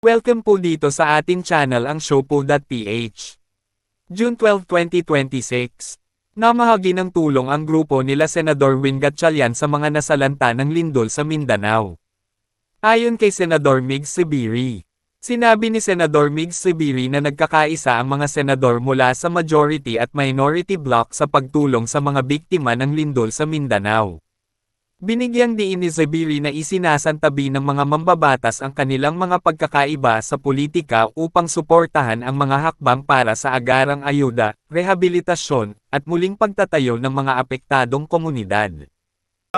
Welcome po dito sa ating channel ang Showpo.ph. June 12, 2026. Namahagi ng tulong ang grupo nila Senador Win Gatchalian sa mga nasalanta ng lindol sa Mindanao. Ayon kay Senador Mig Zubiri, sinabi ni Senador Mig Zubiri na nagkakaisa ang mga senador mula sa majority at minority bloc sa pagtulong sa mga biktima ng lindol sa Mindanao. Binigyang diin ni Zubiri na isinasantabi ng mga mambabatas ang kanilang mga pagkakaiba sa politika upang suportahan ang mga hakbang para sa agarang ayuda, rehabilitasyon, at muling pagtatayo ng mga apektadong komunidad.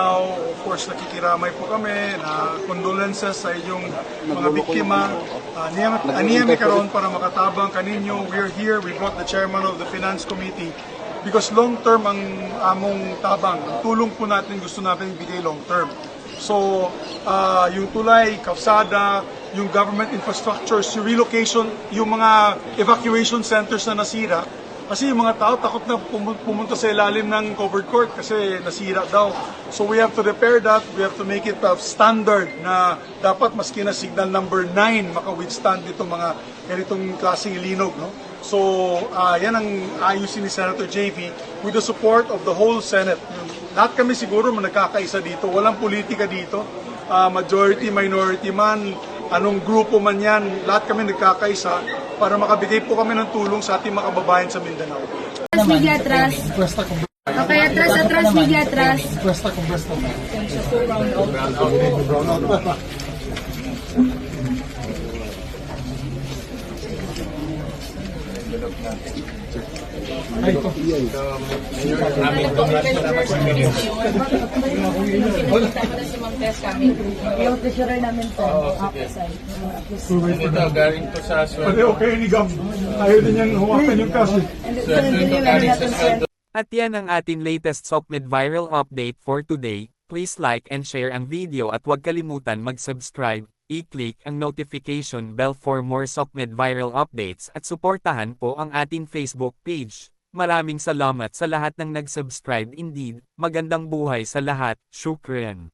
Now, of course, nakikiramay po kami na condolences sa inyong mga biktima. Aniyami karon para makatabang kaninyo. We're here, we brought the chairman of the Finance Committee because long-term ang among tabang. Ang tulong po natin gusto natin ibigay long-term. So, yung tulay, kalsada, yung government infrastructures, yung relocation, yung mga evacuation centers na nasira. Kasi yung mga tao takot na pumunta sa ilalim ng covered court kasi nasira daw. So we have to repair that, we have to make it standard na dapat maski na signal number 9 maka-withstand itong mga ganitong klaseng linog. No? So yan ang ayusin ni Senator JV with the support of the whole Senate. Lahat kami siguro nagkakaisa dito, walang politika dito. Majority, minority man, anong grupo man yan, lahat kami nagkakaisa para makabigay po kami ng tulong sa ating mga kababayan sa Mindanao. Media atras. Okay, atras, media atras. Yung treasurer namin po. Ito, galing to sa Pwede okay ni Gam. Ayaw din niyang huwakan yung kaso. At yan ang ating latest SOCMED viral update for today. Please like and share ang video at huwag kalimutan mag-subscribe, i-click ang notification bell for more SOCMED viral updates at suportahan po ang ating Facebook page. Maraming salamat sa lahat ng nag-subscribe indeed. Magandang buhay sa lahat. Shukran.